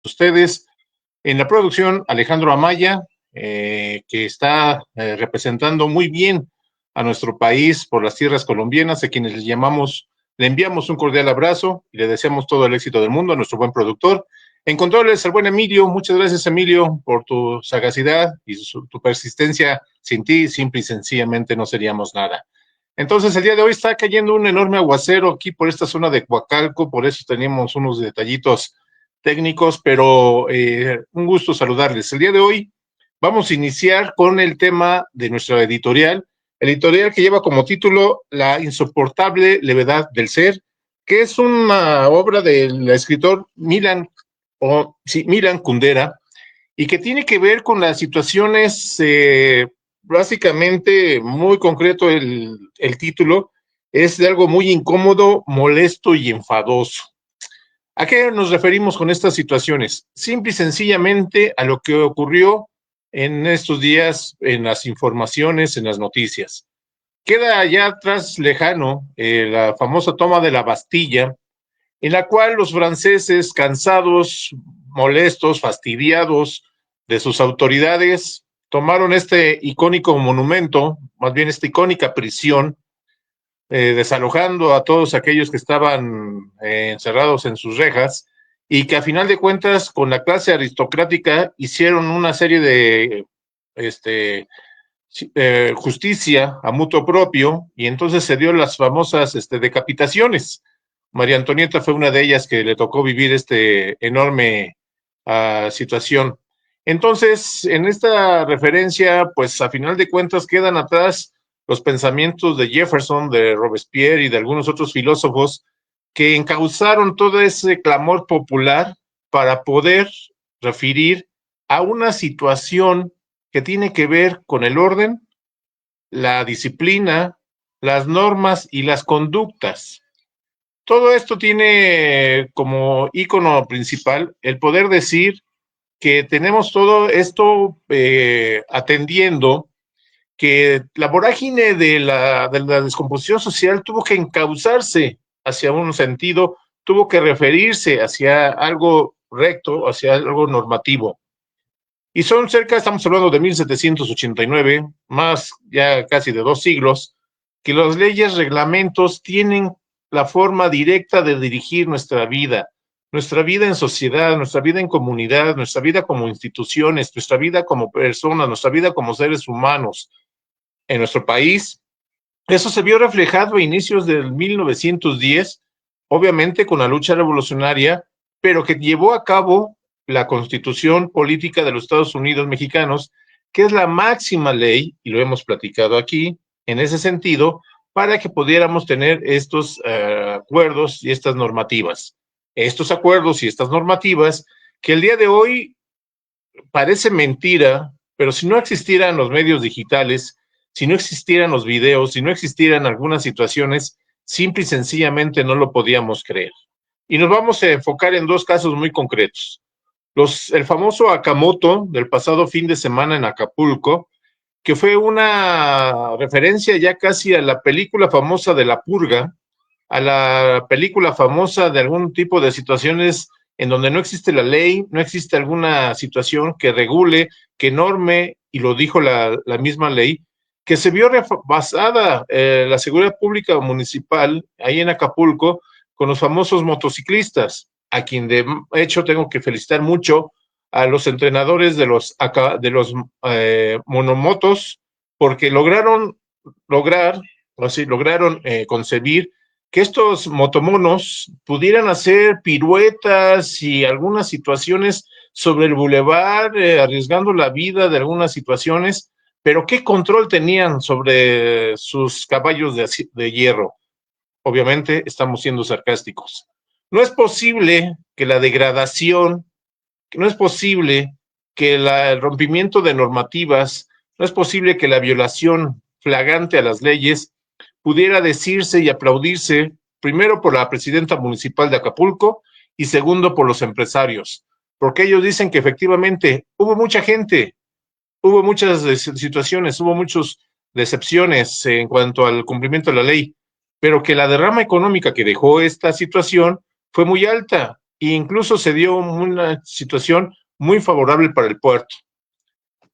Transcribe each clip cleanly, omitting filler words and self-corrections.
ustedes. En la producción, Alejandro Amaya, que está representando muy bien a nuestro país por las tierras colombianas, a quienes le enviamos un cordial abrazo y le deseamos todo el éxito del mundo a nuestro buen productor. En controles, el buen Emilio. Muchas gracias, Emilio, por tu sagacidad y tu persistencia. Sin ti, simple y sencillamente no seríamos nada. Entonces, el día de hoy está cayendo un enorme aguacero aquí por esta zona de Coacalco, por eso tenemos unos detallitos técnicos, pero un gusto saludarles. El día de hoy vamos a iniciar con el tema de nuestra editorial que lleva como título La insoportable levedad del ser, que es una obra del escritor Milan Kundera, y que tiene que ver con las situaciones, básicamente muy concreto el título, es de algo muy incómodo, molesto y enfadoso. ¿A qué nos referimos con estas situaciones? Simple y sencillamente a lo que ocurrió en estos días en las informaciones, en las noticias. Queda allá atrás lejano la famosa toma de la Bastilla, en la cual los franceses, cansados, molestos, fastidiados de sus autoridades, tomaron este icónico monumento, más bien esta icónica prisión, desalojando a todos aquellos que estaban encerrados en sus rejas, y que a final de cuentas con la clase aristocrática hicieron una serie de justicia a mutuo propio, y entonces se dio las famosas decapitaciones. María Antonieta fue una de ellas que le tocó vivir enorme situación. Entonces, en esta referencia, pues a final de cuentas quedan atrás los pensamientos de Jefferson, de Robespierre y de algunos otros filósofos que encauzaron todo ese clamor popular para poder referir a una situación que tiene que ver con el orden, la disciplina, las normas y las conductas. Todo esto tiene como ícono principal el poder decir que tenemos todo esto atendiendo que la vorágine de la descomposición social tuvo que encauzarse hacia un sentido, tuvo que referirse hacia algo recto, hacia algo normativo. Y son cerca, estamos hablando de 1789, más ya casi de 2 siglos, que las leyes, reglamentos tienen la forma directa de dirigir nuestra vida en sociedad, nuestra vida en comunidad, nuestra vida como instituciones, nuestra vida como personas, nuestra vida como seres humanos en nuestro país. Eso se vio reflejado a inicios del 1910, obviamente con la lucha revolucionaria, pero que llevó a cabo la Constitución Política de los Estados Unidos Mexicanos, que es la máxima ley, y lo hemos platicado aquí, en ese sentido, para que pudiéramos tener estos acuerdos y estas normativas. Estos acuerdos y estas normativas que el día de hoy parece mentira, pero si no existieran los medios digitales, si no existieran los videos, si no existieran algunas situaciones, simple y sencillamente no lo podíamos creer. Y nos vamos a enfocar en dos casos muy concretos. El famoso Akamoto del pasado fin de semana en Acapulco, que fue una referencia ya casi a la película famosa de La Purga, a la película famosa de algún tipo de situaciones en donde no existe la ley, no existe alguna situación que regule, que norme, y lo dijo la misma ley, que se vio basada la seguridad pública municipal ahí en Acapulco con los famosos motociclistas, a quien de hecho tengo que felicitar mucho a los entrenadores de los monomotos, porque lograron concebir que estos motomonos pudieran hacer piruetas y algunas situaciones sobre el bulevar, arriesgando la vida de algunas situaciones, pero ¿qué control tenían sobre sus caballos de hierro? Obviamente estamos siendo sarcásticos. No es posible que la degradación, que no es posible que el rompimiento de normativas, no es posible que la violación flagrante a las leyes pudiera decirse y aplaudirse primero por la presidenta municipal de Acapulco y segundo por los empresarios, porque ellos dicen que efectivamente hubo mucha gente, hubo muchas situaciones, hubo muchas decepciones en cuanto al cumplimiento de la ley, pero que la derrama económica que dejó esta situación fue muy alta. e incluso se dio una situación muy favorable para el puerto.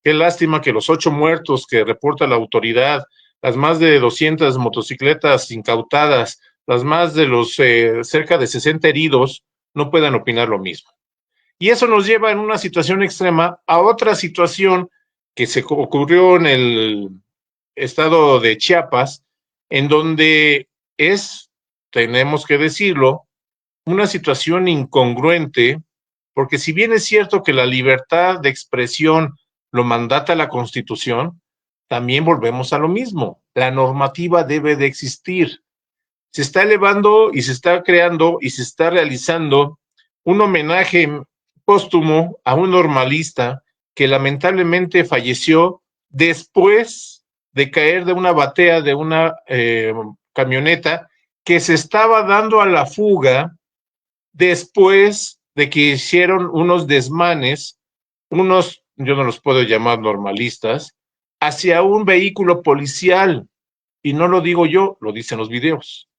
Qué lástima que los 8 muertos que reporta la autoridad, las más de 200 motocicletas incautadas, las más de los cerca de 60 heridos, no puedan opinar lo mismo. Y eso nos lleva en una situación extrema a otra situación que se ocurrió en el estado de Chiapas, en donde es, tenemos que decirlo, una situación incongruente, porque si bien es cierto que la libertad de expresión lo mandata la Constitución, también volvemos a lo mismo. La normativa debe de existir. Se está elevando y se está creando y se está realizando un homenaje póstumo a un normalista que lamentablemente falleció después de caer de una batea de una camioneta que se estaba dando a la fuga después de que hicieron unos desmanes, unos, yo no los puedo llamar normalistas, hacia un vehículo policial. Y no lo digo yo, lo dicen los videos.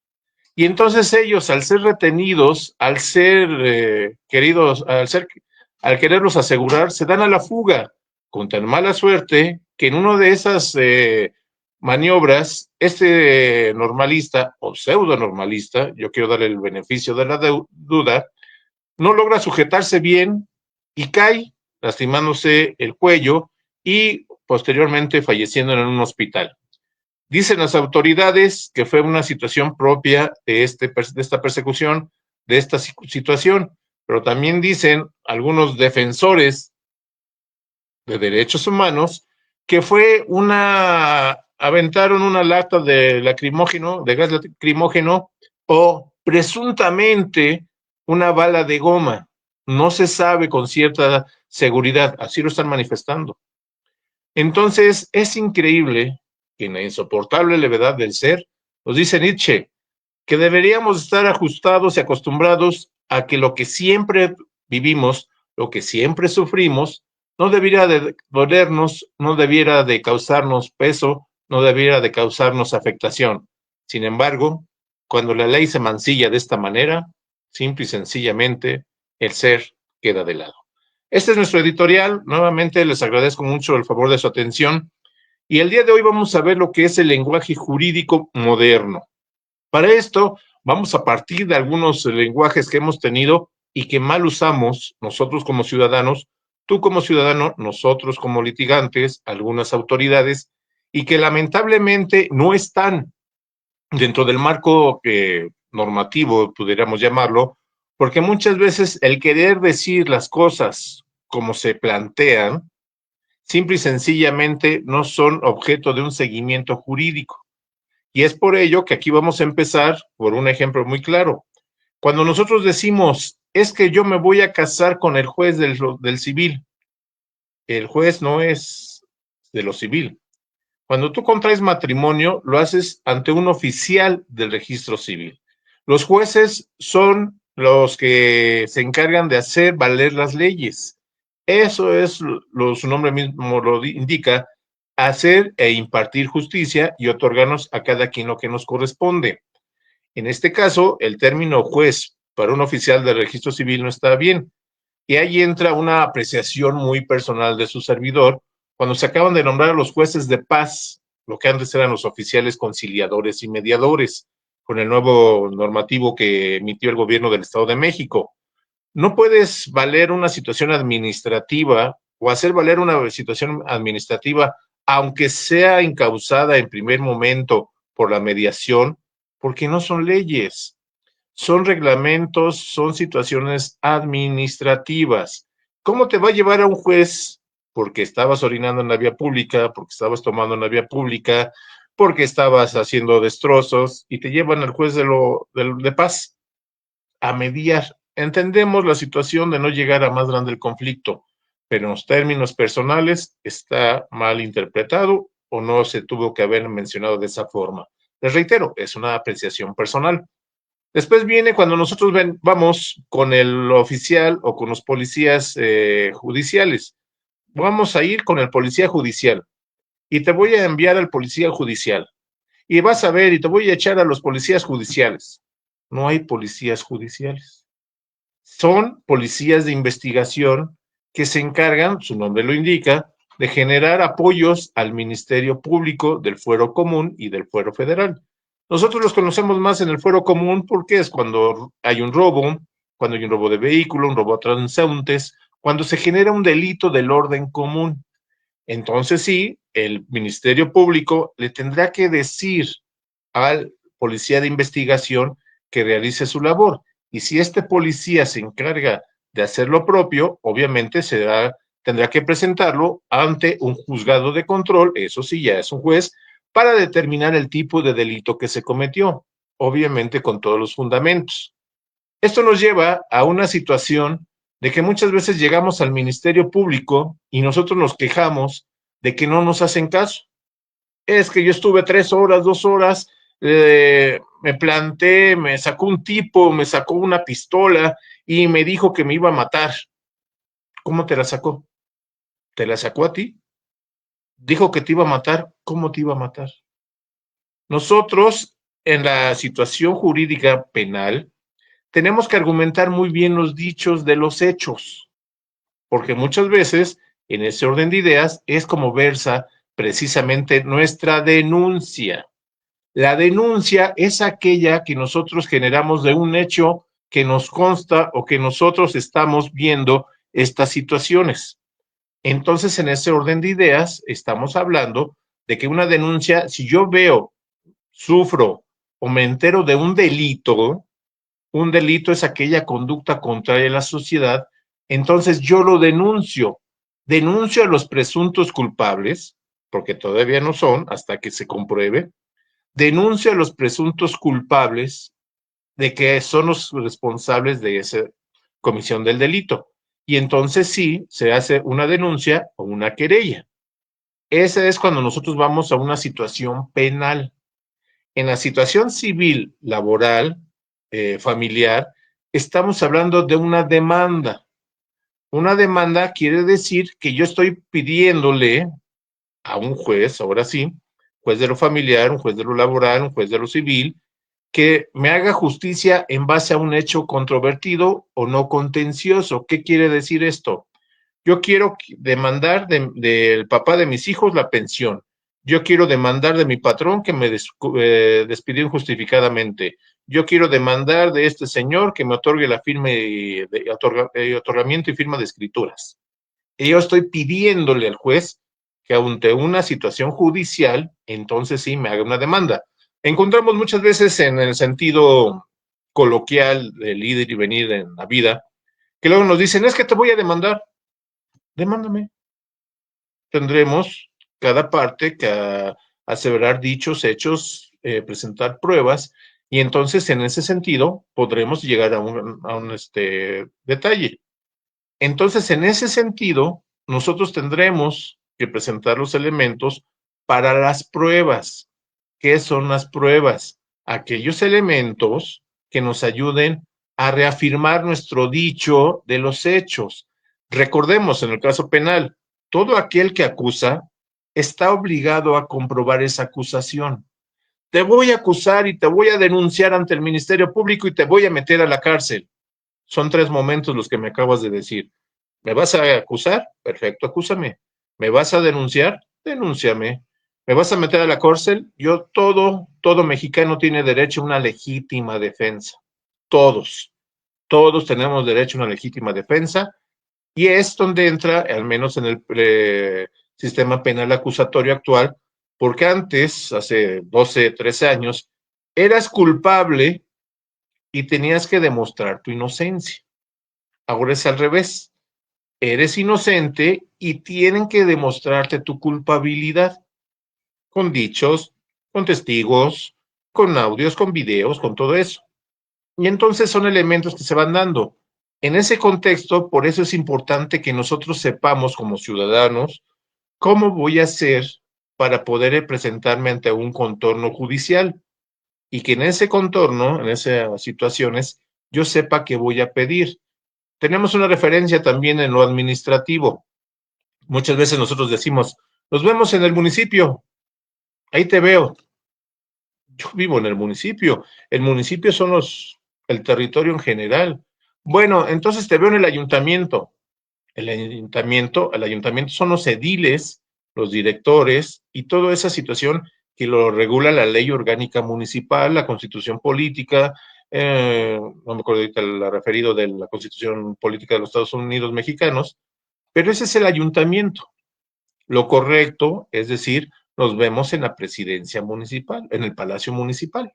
Y entonces ellos, al ser retenidos, al ser queridos, al quererlos asegurar, se dan a la fuga, con tan mala suerte que en una de esas maniobras, este normalista o pseudo normalista, yo quiero darle el beneficio de la duda, no logra sujetarse bien y cae, lastimándose el cuello y posteriormente falleciendo en un hospital. Dicen las autoridades que fue una situación propia de esta persecución, de esta situación, pero también dicen algunos defensores de derechos humanos que fue aventaron una lata de lacrimógeno, de gas lacrimógeno, o presuntamente una bala de goma. No se sabe con cierta seguridad, así lo están manifestando. Entonces, es increíble que en la insoportable levedad del ser, nos dice Nietzsche, que deberíamos estar ajustados y acostumbrados a que lo que siempre vivimos, lo que siempre sufrimos, no debiera de dolernos, no debiera de causarnos peso, no debiera de causarnos afectación. Sin embargo, cuando la ley se mancilla de esta manera, simple y sencillamente, el ser queda de lado. Este es nuestro editorial. Nuevamente les agradezco mucho el favor de su atención. Y el día de hoy vamos a ver lo que es el lenguaje jurídico moderno. Para esto, vamos a partir de algunos lenguajes que hemos tenido y que mal usamos nosotros como ciudadanos, tú como ciudadano, nosotros como litigantes, algunas autoridades, y que lamentablemente no están dentro del marco normativo, pudiéramos llamarlo, porque muchas veces el querer decir las cosas como se plantean, simple y sencillamente no son objeto de un seguimiento jurídico. Y es por ello que aquí vamos a empezar por un ejemplo muy claro. Cuando nosotros decimos, es que yo me voy a casar con el juez del civil, el juez no es de lo civil. Cuando tú contraes matrimonio, lo haces ante un oficial del registro civil. Los jueces son los que se encargan de hacer valer las leyes. Eso es, su nombre mismo lo indica, hacer e impartir justicia y otorgarnos a cada quien lo que nos corresponde. En este caso, el término juez para un oficial del registro civil no está bien. Y ahí entra una apreciación muy personal de su servidor, cuando se acaban de nombrar a los jueces de paz, lo que antes eran los oficiales conciliadores y mediadores, con el nuevo normativo que emitió el gobierno del Estado de México. No puedes valer una situación administrativa o hacer valer una situación administrativa, aunque sea encausada en primer momento por la mediación, porque no son leyes, son reglamentos, son situaciones administrativas. ¿Cómo te va a llevar a un juez porque estabas orinando en la vía pública, porque estabas tomando en la vía pública, porque estabas haciendo destrozos y te llevan al juez de paz a mediar? Entendemos la situación de no llegar a más grande el conflicto, pero en los términos personales está mal interpretado o no se tuvo que haber mencionado de esa forma. Les reitero, es una apreciación personal. Después viene cuando nosotros vamos con el oficial o con los policías judiciales. Vamos a ir con el policía judicial y te voy a enviar al policía judicial. Y vas a ver y te voy a echar a los policías judiciales. No hay policías judiciales. Son policías de investigación que se encargan, su nombre lo indica, de generar apoyos al Ministerio Público del Fuero Común y del Fuero Federal. Nosotros los conocemos más en el Fuero Común porque es cuando hay un robo, cuando hay un robo de vehículo, un robo a transeúntes, cuando se genera un delito del orden común. Entonces sí, el Ministerio Público le tendrá que decir al policía de investigación que realice su labor. Y si este policía se encarga de hacer lo propio, obviamente tendrá que presentarlo ante un juzgado de control, eso sí, ya es un juez, para determinar el tipo de delito que se cometió, obviamente con todos los fundamentos. Esto nos lleva a una situación de que muchas veces llegamos al Ministerio Público y nosotros nos quejamos de que no nos hacen caso. Es que yo estuve 3 horas, 2 horas, me planté, me sacó un tipo, me sacó una pistola y me dijo que me iba a matar. ¿Cómo te la sacó? ¿Te la sacó a ti? Dijo que te iba a matar. ¿Cómo te iba a matar? Nosotros, en la situación jurídica penal, tenemos que argumentar muy bien los dichos de los hechos, porque muchas veces en ese orden de ideas es como versa precisamente nuestra denuncia. La denuncia es aquella que nosotros generamos de un hecho que nos consta o que nosotros estamos viendo estas situaciones. Entonces, en ese orden de ideas, estamos hablando de que una denuncia, si yo veo, sufro o me entero de un delito es aquella conducta contraria a la sociedad, entonces yo lo denuncio. Denuncio a los presuntos culpables, porque todavía no son hasta que se compruebe. Denuncio a los presuntos culpables de que son los responsables de esa comisión del delito. Y entonces sí, se hace una denuncia o una querella. Esa es cuando nosotros vamos a una situación penal. En la situación civil, laboral, familiar, estamos hablando de una demanda. Una demanda quiere decir que yo estoy pidiéndole a un juez, ahora sí, juez de lo familiar, un juez de lo laboral, un juez de lo civil, que me haga justicia en base a un hecho controvertido o no contencioso. ¿Qué quiere decir esto? Yo quiero demandar del papá de mis hijos la pensión. Yo quiero demandar de mi patrón que me despidió injustificadamente. Yo quiero demandar de este señor que me otorgue la firma de otorgamiento y firma de escrituras. Y yo estoy pidiéndole al juez que ante una situación judicial, entonces sí me haga una demanda. Encontramos muchas veces en el sentido coloquial del ir y venir en la vida, que luego nos dicen, es que te voy a demandar, demándame. Tendremos cada parte que aseverar dichos hechos, presentar pruebas, y entonces en ese sentido podremos llegar a un detalle. Entonces, en ese sentido, nosotros tendremos que presentar los elementos para las pruebas. ¿Qué son las pruebas? Aquellos elementos que nos ayuden a reafirmar nuestro dicho de los hechos. Recordemos, en el caso penal, todo aquel que acusa está obligado a comprobar esa acusación. Te voy a acusar y te voy a denunciar ante el Ministerio Público y te voy a meter a la cárcel. Son 3 momentos los que me acabas de decir. ¿Me vas a acusar? Perfecto, acúsame. ¿Me vas a denunciar? Denúnciame. ¿Me vas a meter a la cárcel? Todo mexicano tiene derecho a una legítima defensa. Todos, todos tenemos derecho a una legítima defensa y es donde entra, al menos en el sistema penal acusatorio actual, porque antes, hace 12, 13 años, eras culpable y tenías que demostrar tu inocencia. Ahora es al revés. Eres inocente y tienen que demostrarte tu culpabilidad con dichos, con testigos, con audios, con videos, con todo eso. Y entonces son elementos que se van dando. En ese contexto, por eso es importante que nosotros sepamos como ciudadanos cómo voy a hacer para poder presentarme ante un contorno judicial y que en ese contorno, en esas situaciones, yo sepa qué voy a pedir. Tenemos una referencia también en lo administrativo. Muchas veces nosotros decimos, nos vemos en el municipio, ahí te veo. Yo vivo en el municipio son el territorio en general. Bueno, entonces te veo en el ayuntamiento. El ayuntamiento son los ediles, los directores y toda esa situación que lo regula la ley orgánica municipal, la constitución política, no me acuerdo ahorita el referido de la constitución política de los Estados Unidos mexicanos, pero ese es el ayuntamiento. Lo correcto es decir, nos vemos en la presidencia municipal, en el palacio municipal,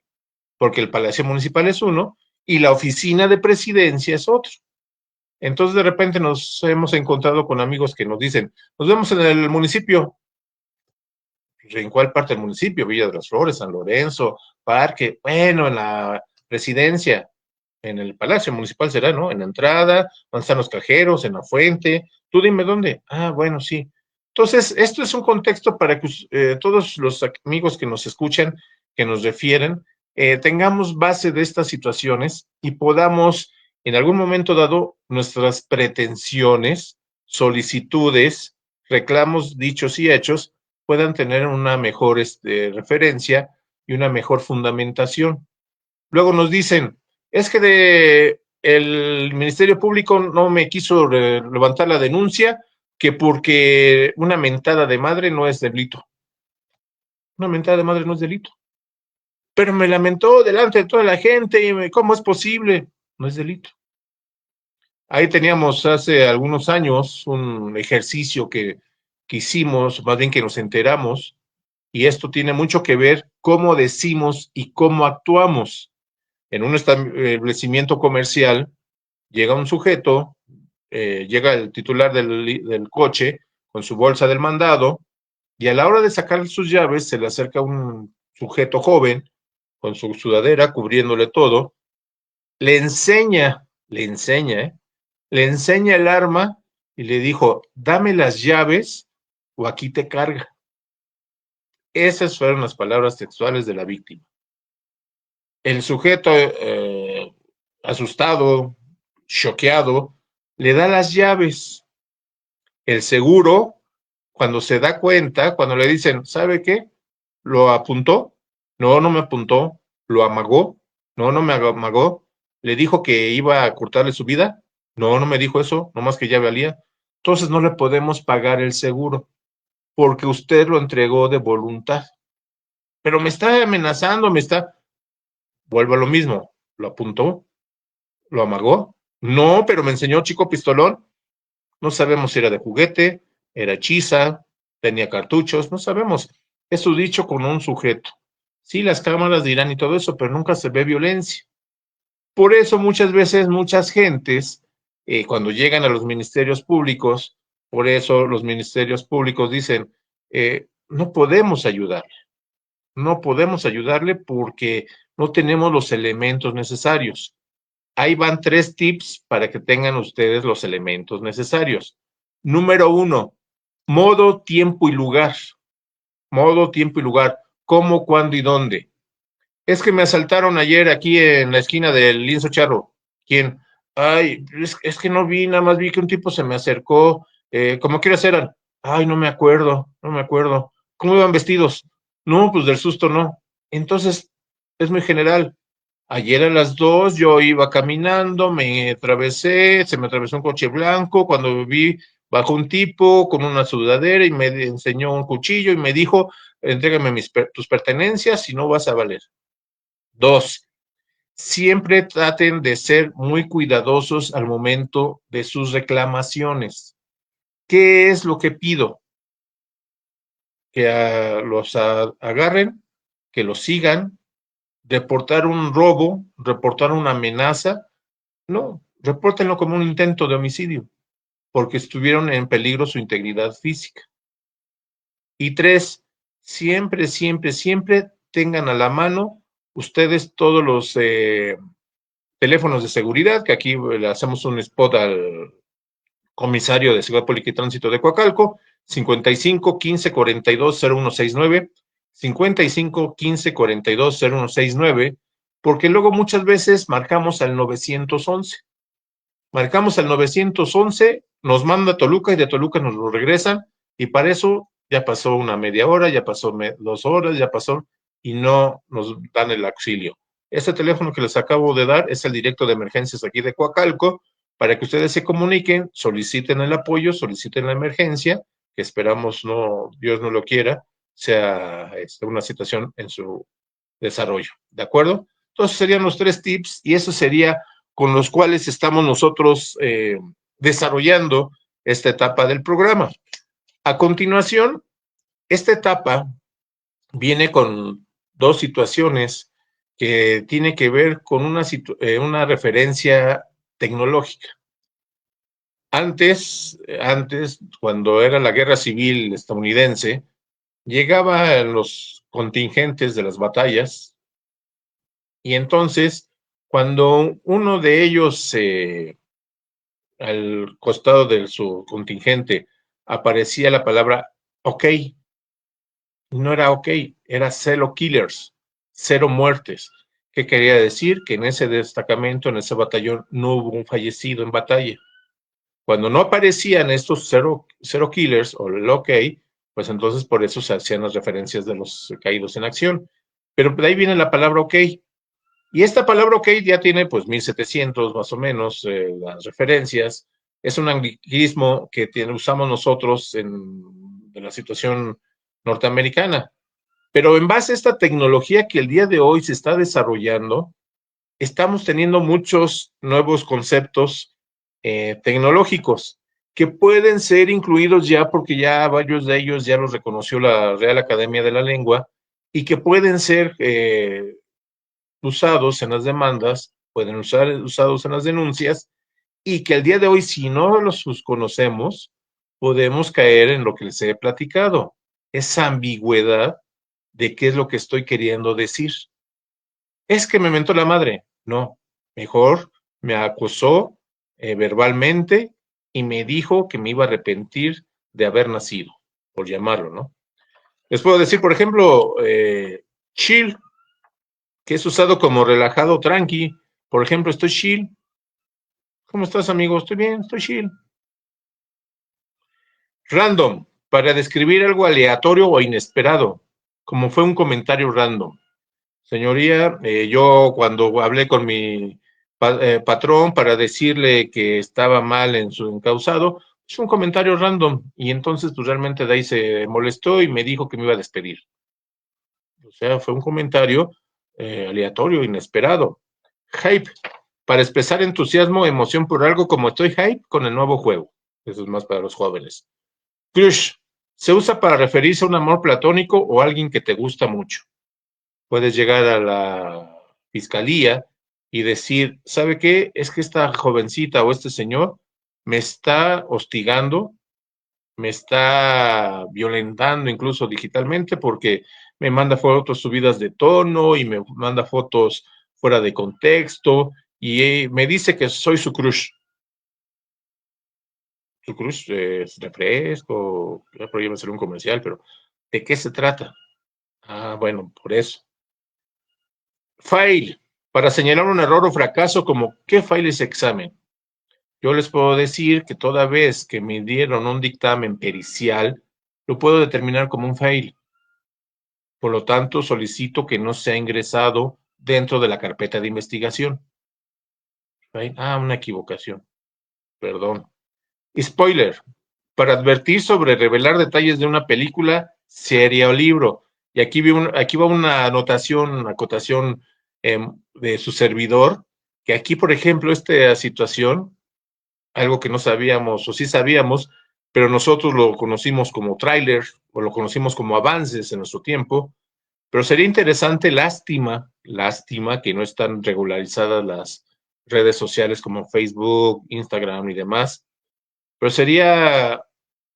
porque el palacio municipal es uno y la oficina de presidencia es otro. Entonces de repente nos hemos encontrado con amigos que nos dicen, nos vemos en el municipio. ¿En cuál parte del municipio? Villa de las Flores, San Lorenzo, Parque, bueno, en la presidencia, en el Palacio Municipal será, ¿no? En la entrada, donde están los cajeros, en la fuente. Tú dime dónde. Ah, bueno, sí. Entonces, esto es un contexto para que todos los amigos que nos escuchan, que nos refieren, tengamos base de estas situaciones y podamos, en algún momento dado, nuestras pretensiones, solicitudes, reclamos dichos y hechos, puedan tener una mejor referencia y una mejor fundamentación. Luego nos dicen, es que el Ministerio Público no me quiso levantar la denuncia, que porque una mentada de madre no es delito. Una mentada de madre no es delito. Pero me lamentó delante de toda la gente, y ¿cómo es posible? No es delito. Ahí teníamos hace algunos años un ejercicio que hicimos, más bien que nos enteramos, y esto tiene mucho que ver cómo decimos y cómo actuamos. En un establecimiento comercial llega un sujeto, llega el titular del coche con su bolsa del mandado y a la hora de sacar sus llaves se le acerca un sujeto joven con su sudadera cubriéndole todo, le enseña el arma y le dijo, dame las llaves o aquí te carga. Esas fueron las palabras textuales de la víctima. El sujeto, asustado, choqueado, le da las llaves. El seguro, cuando se da cuenta, cuando le dicen, ¿sabe qué? ¿Lo apuntó? No, no me apuntó. ¿Lo amagó? No, no me amagó. ¿Le dijo que iba a cortarle su vida? No, no me dijo eso, nomás que ya valía. Entonces no le podemos pagar el seguro, porque usted lo entregó de voluntad. Pero me está amenazando, vuelvo a lo mismo. ¿Lo apuntó? ¿Lo amagó? No, pero me enseñó chico pistolón. No sabemos si era de juguete, era hechiza, tenía cartuchos, no sabemos. Eso dicho con un sujeto. Sí, las cámaras dirán y todo eso, pero nunca se ve violencia. Por eso muchas veces, muchas gentes, cuando llegan a los ministerios públicos, por eso los ministerios públicos dicen, no podemos ayudarle, no podemos ayudarle porque no tenemos los elementos necesarios. Ahí van 3 tips para que tengan ustedes los elementos necesarios. Número 1, modo, tiempo y lugar. Modo, tiempo y lugar. ¿Cómo, cuándo y dónde? Es que me asaltaron ayer aquí en la esquina del Lienzo Charro. ¿Quién? Ay, es que no vi, nada más vi que un tipo se me acercó. ¿Cómo quieras eran? Ay, no me acuerdo, no me acuerdo. ¿Cómo iban vestidos? No, pues del susto no. Entonces, es muy general. Ayer a las 2 yo iba caminando, me atravesé, se me atravesó un coche blanco, cuando vi bajó un tipo con una sudadera y me enseñó un cuchillo y me dijo, entrégame tus pertenencias si no vas a valer. 2, siempre traten de ser muy cuidadosos al momento de sus reclamaciones. ¿Qué es lo que pido? Que los agarren, que los sigan, reportar un robo, reportar una amenaza. No, repórtenlo como un intento de homicidio, porque estuvieron en peligro su integridad física. Y 3, siempre, siempre, siempre tengan a la mano ustedes todos los teléfonos de seguridad, que aquí le hacemos un spot al comisario de Seguridad Pública y Tránsito de Coacalco, 55 15 42 0169, 55 15 42 0169, porque luego muchas veces marcamos al 911. Marcamos al 911, nos manda a Toluca y de Toluca nos lo regresan y para eso ya pasó una media hora, ya pasó 2 horas, ya pasó y no nos dan el auxilio. Este teléfono que les acabo de dar es el directo de emergencias aquí de Coacalco, para que ustedes se comuniquen, soliciten el apoyo, soliciten la emergencia, que esperamos no, Dios no lo quiera, sea una situación en su desarrollo. ¿De acuerdo? Entonces serían los 3 tips y eso sería con los cuales estamos nosotros desarrollando esta etapa del programa. A continuación, esta etapa viene con 2 situaciones que tiene que ver con una referencia tecnológica. Antes, cuando era la guerra civil estadounidense, llegaban los contingentes de las batallas y entonces, cuando uno de ellos al costado de su contingente aparecía la palabra OK, no era OK, era Zero Killers, 0 muertes. ¿Qué quería decir? Que en ese destacamento, en ese batallón, no hubo un fallecido en batalla. Cuando no aparecían estos zero killers o el OK, pues entonces por eso se hacían las referencias de los caídos en acción. Pero de ahí viene la palabra OK. Y esta palabra OK ya tiene pues 1700 más o menos las referencias. Es un anglicismo que usamos nosotros en la situación norteamericana. Pero en base a esta tecnología que el día de hoy se está desarrollando, estamos teniendo muchos nuevos conceptos tecnológicos que pueden ser incluidos ya porque ya varios de ellos ya los reconoció la Real Academia de la Lengua y que pueden ser usados en las demandas, pueden ser usados en las denuncias y que el día de hoy si no los conocemos podemos caer en lo que les he platicado, esa ambigüedad de qué es lo que estoy queriendo decir. Es que me mentó la madre. No, mejor me acosó verbalmente y me dijo que me iba a arrepentir de haber nacido, por llamarlo, ¿no? Les puedo decir, por ejemplo, chill, que es usado como relajado, tranqui. Por ejemplo, estoy chill. ¿Cómo estás, amigo? Estoy bien, estoy chill. Random, para describir algo aleatorio o inesperado, como fue un comentario random. Señoría, yo cuando hablé con mi patrón para decirle que estaba mal en su encausado, es un comentario random y entonces pues realmente de ahí se molestó y me dijo que me iba a despedir. O sea, fue un comentario aleatorio, inesperado. Hype, para expresar entusiasmo, emoción por algo como estoy hype con el nuevo juego. Eso es más para los jóvenes. Crush, se usa para referirse a un amor platónico o a alguien que te gusta mucho. Puedes llegar a la fiscalía y decir, ¿sabe qué? Es que esta jovencita o este señor me está hostigando, me está violentando incluso digitalmente porque me manda fotos subidas de tono y me manda fotos fuera de contexto y me dice que soy su crush. Su crush es refresco, pero ya me salió un comercial, pero ¿de qué se trata? Ah, bueno, por eso. Fail, para señalar un error o fracaso como ¿qué fail es examen? Yo les puedo decir que toda vez que me dieron un dictamen pericial, lo puedo determinar como un fail. Por lo tanto, solicito que no sea ingresado dentro de la carpeta de investigación. Fail. Ah, una equivocación. Perdón. Spoiler, para advertir sobre revelar detalles de una película, serie o libro. Y aquí va una anotación, una acotación de su servidor, que aquí, por ejemplo, esta situación, algo que no sabíamos, o sí sabíamos, pero nosotros lo conocimos como tráiler, o lo conocimos como avances en nuestro tiempo, pero sería interesante, lástima que no están regularizadas las redes sociales como Facebook, Instagram y demás, pero sería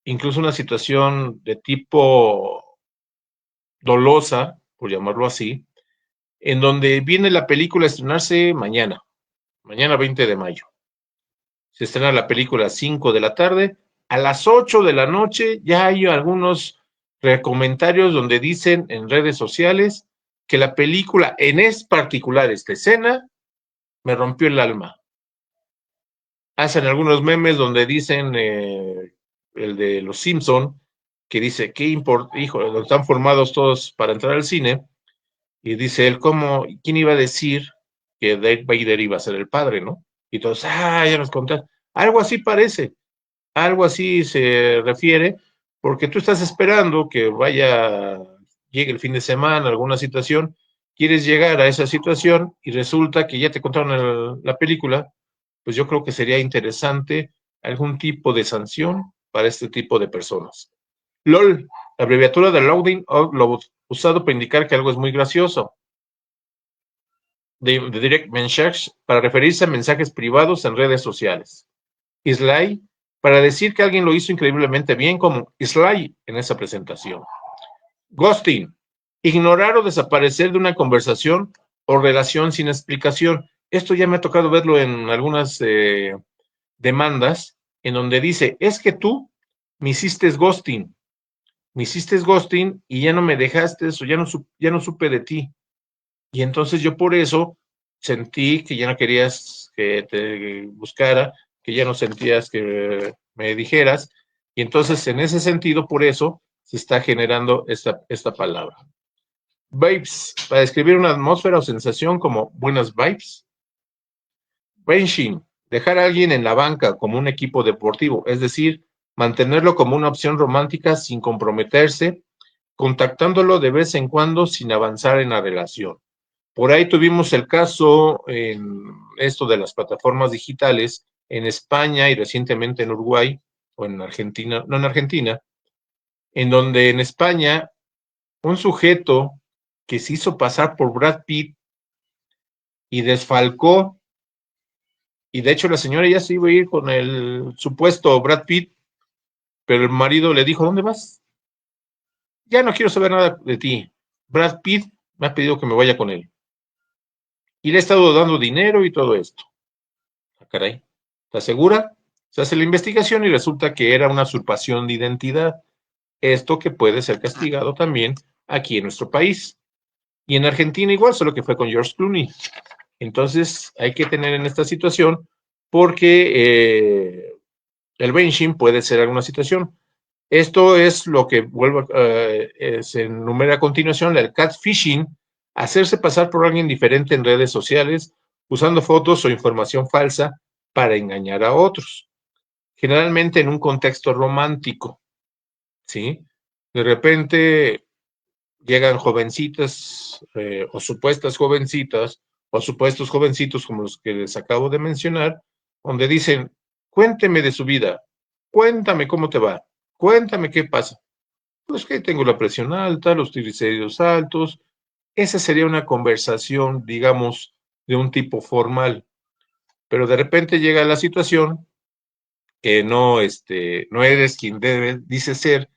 incluso una situación de tipo dolosa, por llamarlo así, en donde viene la película a estrenarse mañana 20 de mayo. Se estrena la película a 5 de la tarde, a las 8 de la noche ya hay algunos comentarios donde dicen en redes sociales que la película, particular esta escena, me rompió el alma. Hacen algunos memes donde dicen el de Los Simpson, que dice, hijo, están formados todos para entrar al cine, Y dice él, ¿cómo? ¿Quién iba a decir que Darth Vader iba a ser el padre, no? Y todos, ya nos contaste. Algo así parece, algo así se refiere, porque tú estás esperando que llegue el fin de semana, alguna situación, quieres llegar a esa situación y resulta que ya te contaron la película, pues yo creo que sería interesante algún tipo de sanción para este tipo de personas. LOL, la abreviatura de Loading Upload, usado para indicar que algo es muy gracioso. De Direct Messages, para referirse a mensajes privados en redes sociales. Sly, para decir que alguien lo hizo increíblemente bien, como Sly en esa presentación. Ghosting, ignorar o desaparecer de una conversación o relación sin explicación. Esto ya me ha tocado verlo en algunas demandas, en donde dice, es que tú me hiciste ghosting y ya no me dejaste eso, ya no supe de ti. Y entonces yo por eso sentí que ya no querías que te buscara, que ya no sentías que me dijeras. Y entonces en ese sentido, por eso se está generando esta palabra. Vibes, para describir una atmósfera o sensación como buenas vibes. Benching, dejar a alguien en la banca como un equipo deportivo, es decir, mantenerlo como una opción romántica sin comprometerse, contactándolo de vez en cuando sin avanzar en la relación. Por ahí tuvimos el caso en esto de las plataformas digitales en España y recientemente en Uruguay o en Argentina, no en Argentina, en donde en España un sujeto que se hizo pasar por Brad Pitt y desfalcó, y de hecho la señora ya se iba a ir con el supuesto Brad Pitt, pero el marido le dijo, ¿dónde vas? Ya no quiero saber nada de ti. Brad Pitt me ha pedido que me vaya con él. Y le he estado dando dinero y todo esto. Ah, caray, ¿estás segura? Se hace la investigación y resulta que era una usurpación de identidad. Esto que puede ser castigado también aquí en nuestro país. Y en Argentina igual, solo que fue con George Clooney. Entonces hay que tener en esta situación porque el benching puede ser alguna situación. Esto es lo que se enumera a continuación, el catfishing, hacerse pasar por alguien diferente en redes sociales, usando fotos o información falsa para engañar a otros, generalmente en un contexto romántico, ¿sí? De repente llegan jovencitas o supuestas jovencitas o supuestos jovencitos como los que les acabo de mencionar, donde dicen, cuénteme de su vida, cuéntame cómo te va, cuéntame qué pasa. Pues que tengo la presión alta, los triglicéridos altos. Esa sería una conversación, digamos, de un tipo formal. Pero de repente llega la situación que no eres quien dice ser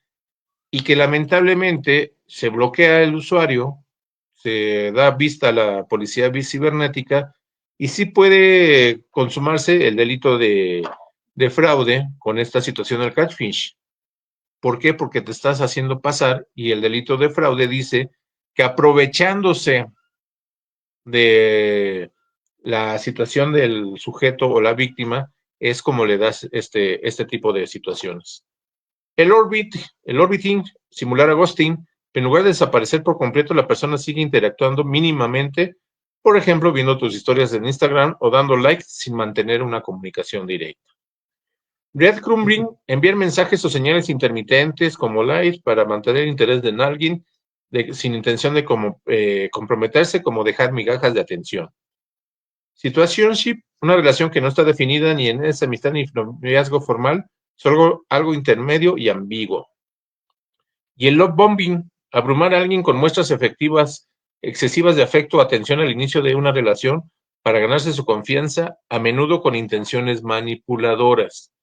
y que lamentablemente se bloquea el usuario, se da vista a la policía cibernética y sí puede consumarse el delito de fraude con esta situación del catfish. ¿Por qué? Porque te estás haciendo pasar y el delito de fraude dice que aprovechándose de la situación del sujeto o la víctima es como le das este tipo de situaciones. El orbiting, simular a ghosting, en lugar de desaparecer por completo, la persona sigue interactuando mínimamente, por ejemplo, viendo tus historias en Instagram o dando likes sin mantener una comunicación directa. Breadcrumbing, enviar mensajes o señales intermitentes como likes para mantener interés de alguien sin intención de comprometerse, como dejar migajas de atención. Situationship, una relación que no está definida ni en esa amistad ni noviazgo formal, solo algo intermedio y ambiguo. Y el love bombing, abrumar a alguien con muestras excesivas de afecto o atención al inicio de una relación para ganarse su confianza, a menudo con intenciones manipuladoras.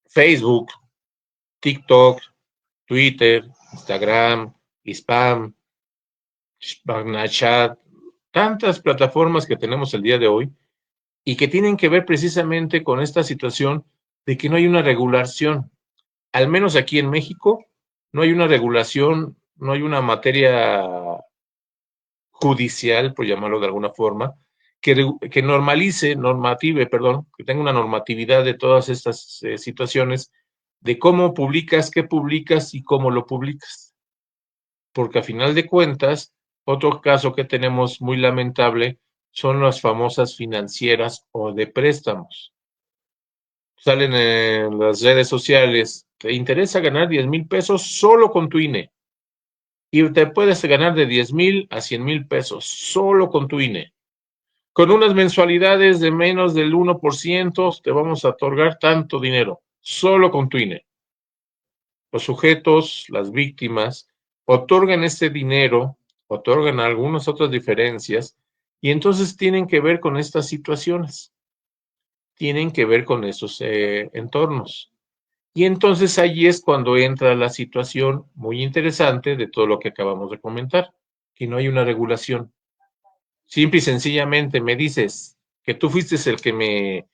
Facebook, TikTok, Twitter, Instagram, Spam, Snapchat, tantas plataformas que tenemos el día de hoy y que tienen que ver precisamente con esta situación de que no hay una regulación. Al menos aquí en México, no hay una regulación, no hay una materia judicial, por llamarlo de alguna forma, que que tenga una normatividad de todas estas situaciones de cómo publicas, qué publicas y cómo lo publicas. porque a final de cuentas, otro caso que tenemos muy lamentable son las famosas financieras o de préstamos. Salen en las redes sociales, te interesa ganar 10,000 pesos solo con tu INE. Y te puedes ganar de 10,000 a 100,000 pesos solo con tu INE. Con unas mensualidades de menos del 1%, te vamos a otorgar tanto dinero, solo con tu INE. Los sujetos, las víctimas, otorgan este dinero, otorgan algunas otras diferencias, y entonces tienen que ver con estas situaciones, tienen que ver con esos entornos. Y entonces allí es cuando entra la situación muy interesante de todo lo que acabamos de comentar, que no hay una regulación. Simple y sencillamente me dices que tú fuiste el que me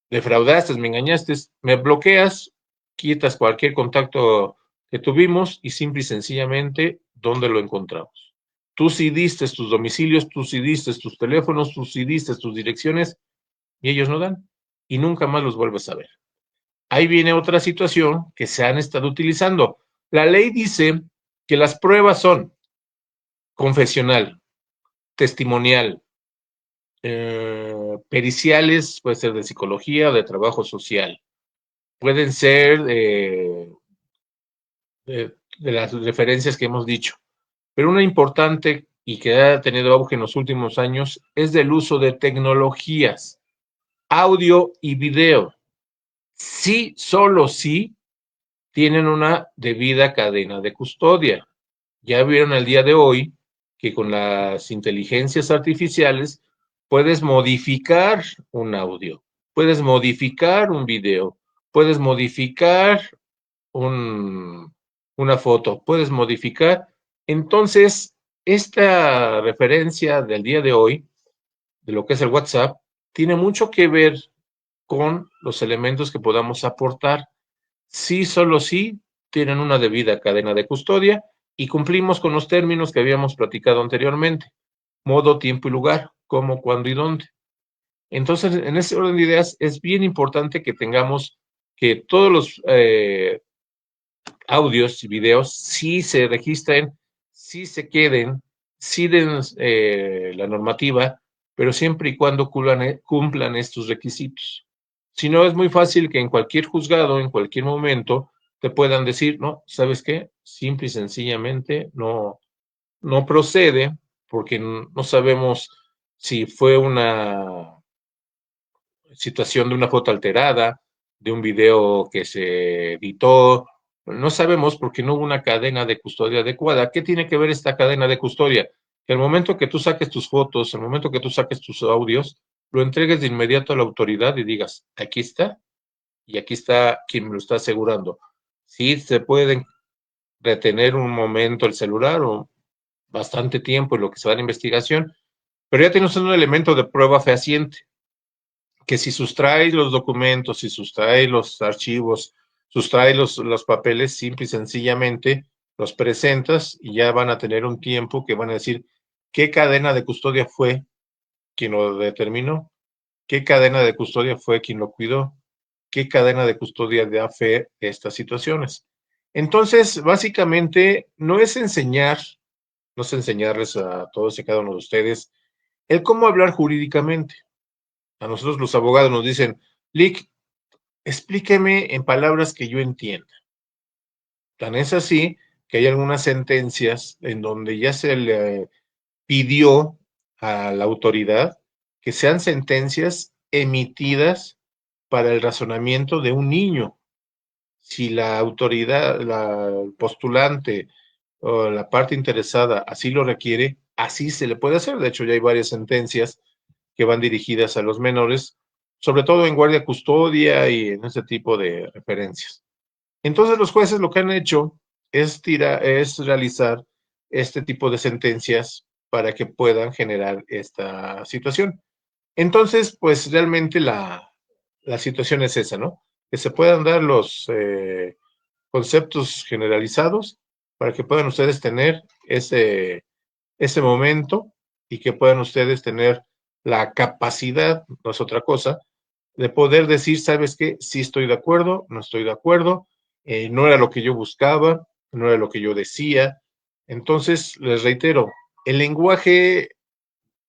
defraudaste, me engañaste, me bloqueas, quitas cualquier contacto que tuvimos y simple y sencillamente, ¿dónde lo encontramos? Tú sí diste tus domicilios, tú sí diste tus teléfonos, tú sí diste tus direcciones y ellos no dan y nunca más los vuelves a ver. Ahí viene otra situación que se han estado utilizando. La ley dice que las pruebas son confesional, testimonial, periciales, puede ser de psicología o de trabajo social, pueden ser de las referencias que hemos dicho, pero una importante y que ha tenido auge en los últimos años es del uso de tecnologías, audio y video. Sí, solo sí tienen una debida cadena de custodia. Ya vieron el día de hoy que con las inteligencias artificiales puedes modificar un audio, puedes modificar un video, puedes modificar una foto, puedes modificar. Entonces, esta referencia del día de hoy, de lo que es el WhatsApp, tiene mucho que ver con los elementos que podamos aportar. Sí, solo sí, tienen una debida cadena de custodia y cumplimos con los términos que habíamos platicado anteriormente. Modo, tiempo y lugar, cómo, cuándo y dónde. Entonces, en ese orden de ideas, es bien importante que tengamos que todos los audios y videos sí se registren, sí se queden, sí den la normativa, pero siempre y cuando cumplan estos requisitos. Si no, es muy fácil que en cualquier juzgado, en cualquier momento, te puedan decir, no, ¿sabes qué? Simple y sencillamente no procede porque no sabemos si fue una situación de una foto alterada, de un video que se editó. No sabemos porque no hubo una cadena de custodia adecuada. ¿Qué tiene que ver esta cadena de custodia? Que al momento que tú saques tus fotos, al momento que tú saques tus audios, lo entregues de inmediato a la autoridad y digas, aquí está, y aquí está quien me lo está asegurando. Sí, se pueden retener un momento el celular o bastante tiempo en lo que se va a la investigación, pero ya tienes un elemento de prueba fehaciente que si sustrae los documentos, si sustrae los archivos, sustrae los papeles, simple y sencillamente los presentas y ya van a tener un tiempo que van a decir qué cadena de custodia fue quien lo determinó, qué cadena de custodia fue quien lo cuidó, qué cadena de custodia da fe a estas situaciones. Entonces, básicamente, no es enseñarles a todos y cada uno de ustedes el cómo hablar jurídicamente. A nosotros los abogados nos dicen, Lick, explíqueme en palabras que yo entienda. Tan es así que hay algunas sentencias en donde ya se le pidió a la autoridad que sean sentencias emitidas para el razonamiento de un niño. Si la autoridad, el postulante o la parte interesada así lo requiere, así se le puede hacer. De hecho, ya hay varias sentencias que van dirigidas a los menores, sobre todo en guardia custodia y en ese tipo de referencias. Entonces los jueces lo que han hecho es realizar este tipo de sentencias para que puedan generar esta situación. Entonces, pues realmente la situación es esa, ¿no? Que se puedan dar los conceptos generalizados para que puedan ustedes tener ese momento y que puedan ustedes tener la capacidad, no es otra cosa, de poder decir, ¿sabes qué? Sí estoy de acuerdo, no estoy de acuerdo, no era lo que yo buscaba, no era lo que yo decía, Entonces, les reitero, el lenguaje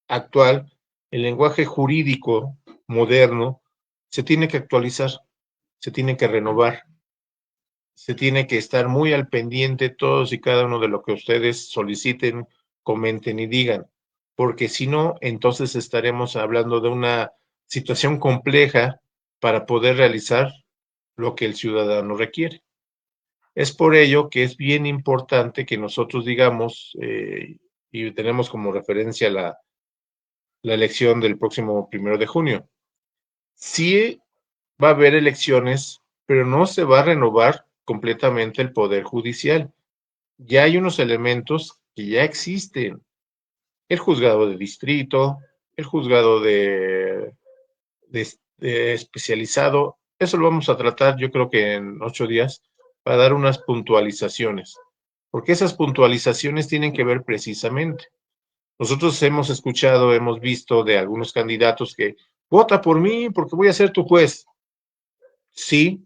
actual, el lenguaje jurídico moderno, se tiene que actualizar, se tiene que renovar, se tiene que estar muy al pendiente todos y cada uno de lo que ustedes soliciten, comenten y digan, porque si no, entonces estaremos hablando de una situación compleja para poder realizar lo que el ciudadano requiere. Es por ello que es bien importante que nosotros digamos, y tenemos como referencia la elección del próximo 1 de junio. Sí va a haber elecciones, pero no se va a renovar completamente el Poder Judicial. Ya hay unos elementos que ya existen. El juzgado de distrito, el juzgado de especializado, eso lo vamos a tratar yo creo que en 8 días para dar unas puntualizaciones, porque esas puntualizaciones tienen que ver precisamente. Nosotros hemos escuchado, hemos visto de algunos candidatos que vota por mí porque voy a ser tu juez. Sí,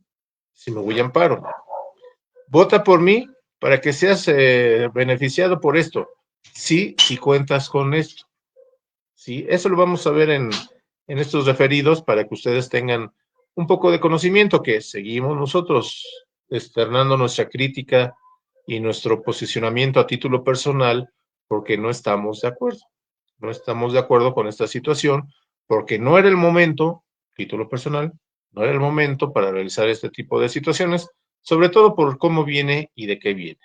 si me voy a amparo. Vota por mí para que seas beneficiado por esto. Sí, si cuentas con esto. Sí, eso lo vamos a ver en estos referidos para que ustedes tengan un poco de conocimiento que seguimos nosotros externando nuestra crítica y nuestro posicionamiento a título personal porque no estamos de acuerdo. No estamos de acuerdo con esta situación porque no era el momento, título personal, no era el momento para realizar este tipo de situaciones, sobre todo por cómo viene y de qué viene.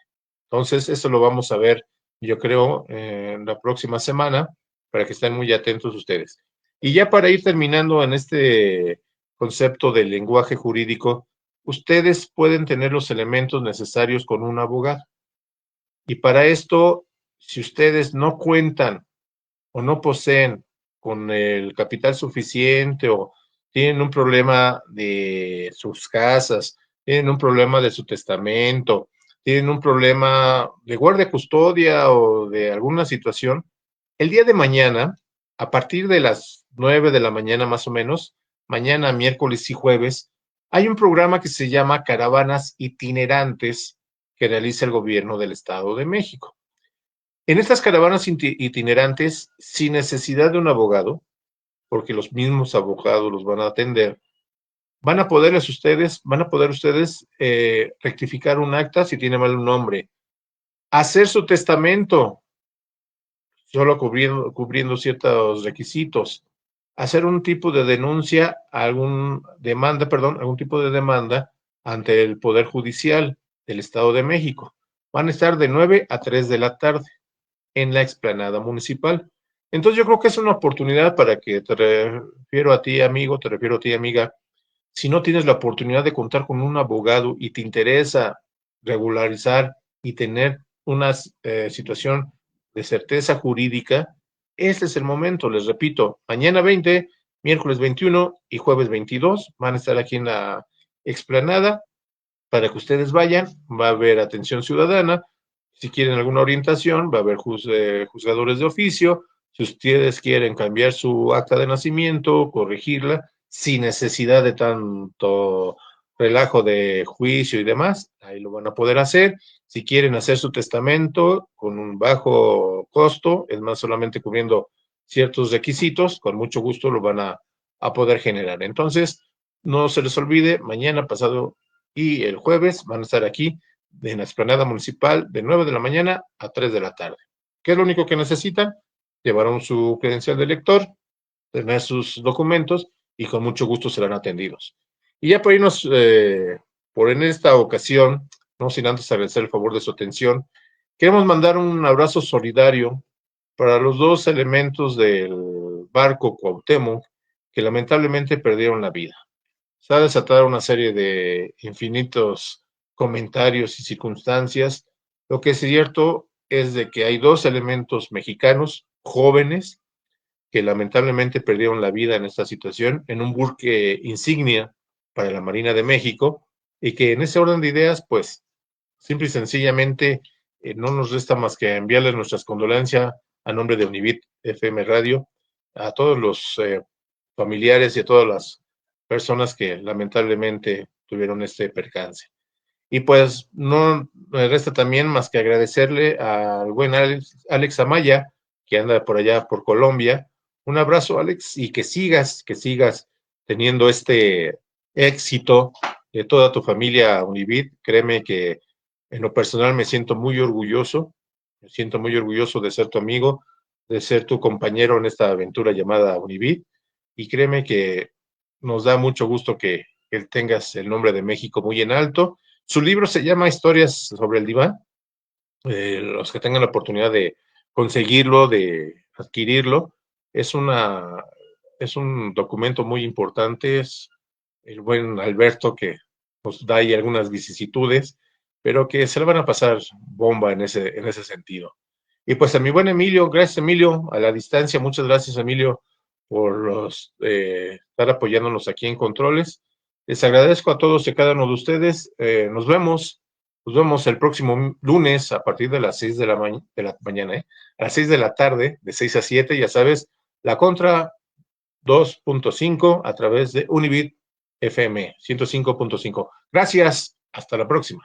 Entonces, eso lo vamos a ver, yo creo, en la próxima semana, para que estén muy atentos ustedes. Y ya para ir terminando en este concepto del lenguaje jurídico, ustedes pueden tener los elementos necesarios con un abogado. Y para esto, si ustedes no cuentan o no poseen con el capital suficiente o tienen un problema de sus casas, tienen un problema de su testamento, tienen un problema de guardia custodia o de alguna situación, el día de mañana, a partir de las 9 de la mañana más o menos, mañana, miércoles y jueves, hay un programa que se llama Caravanas Itinerantes que realiza el gobierno del Estado de México. En estas caravanas itinerantes, sin necesidad de un abogado, porque los mismos abogados los van a atender, van a poder ustedes rectificar un acta si tiene mal un nombre, hacer su testamento, solo cubriendo ciertos requisitos, hacer un tipo de denuncia, algún tipo de demanda ante el Poder Judicial del Estado de México. Van a estar de 9 a 3 de la tarde en la explanada municipal. Entonces yo creo que es una oportunidad para que te refiero a ti, amigo, te refiero a ti, amiga. Si no tienes la oportunidad de contar con un abogado y te interesa regularizar y tener una situación de certeza jurídica, este es el momento, les repito, mañana 20, miércoles 21 y jueves 22 van a estar aquí en la explanada para que ustedes vayan, va a haber atención ciudadana, si quieren alguna orientación, va a haber juzgadores de oficio, si ustedes quieren cambiar su acta de nacimiento, corregirla, sin necesidad de tanto relajo de juicio y demás, ahí lo van a poder hacer. Si quieren hacer su testamento con un bajo costo, es más, solamente cubriendo ciertos requisitos, con mucho gusto lo van a poder generar. Entonces, no se les olvide, mañana pasado y el jueves van a estar aquí en la explanada municipal de 9 de la mañana a 3 de la tarde. ¿Qué es lo único que necesitan? Llevaron su credencial de lector, tener sus documentos y con mucho gusto serán atendidos. Y ya por irnos, por en esta ocasión, no sin antes agradecer el favor de su atención, queremos mandar un abrazo solidario para los dos elementos del barco Cuauhtémoc que lamentablemente perdieron la vida. Se ha desatado una serie de infinitos comentarios y circunstancias. Lo que es cierto es de que hay dos elementos mexicanos jóvenes que lamentablemente perdieron la vida en esta situación, en un buque insignia para la Marina de México, y que en ese orden de ideas, pues, simple y sencillamente, no nos resta más que enviarles nuestras condolencias a nombre de Univit FM Radio, a todos los familiares y a todas las personas que lamentablemente tuvieron este percance. Y pues no me resta también más que agradecerle al buen Alex Amaya, que anda por allá por Colombia. Un abrazo, Alex, y que sigas teniendo este éxito de toda tu familia Univid. Créeme que en lo personal me siento muy orgulloso de ser tu amigo, de ser tu compañero en esta aventura llamada Univid. Y créeme que nos da mucho gusto que tengas el nombre de México muy en alto. Su libro se llama Historias sobre el diván. Los que tengan la oportunidad de conseguirlo, de adquirirlo, es una es un documento muy importante. Es el buen Alberto que nos da ahí algunas vicisitudes, pero que se le van a pasar bomba en ese sentido. Y pues a mi buen Emilio, gracias Emilio, a la distancia, muchas gracias Emilio por estar apoyándonos aquí en Controles. Les agradezco a todos y a cada uno de ustedes. Nos vemos el próximo lunes a partir de las 6 de la mañana, a las 6 de la tarde, de 6 a 7, ya sabes, la contra 2.5 a través de Univit FM 105.5. Gracias, hasta la próxima.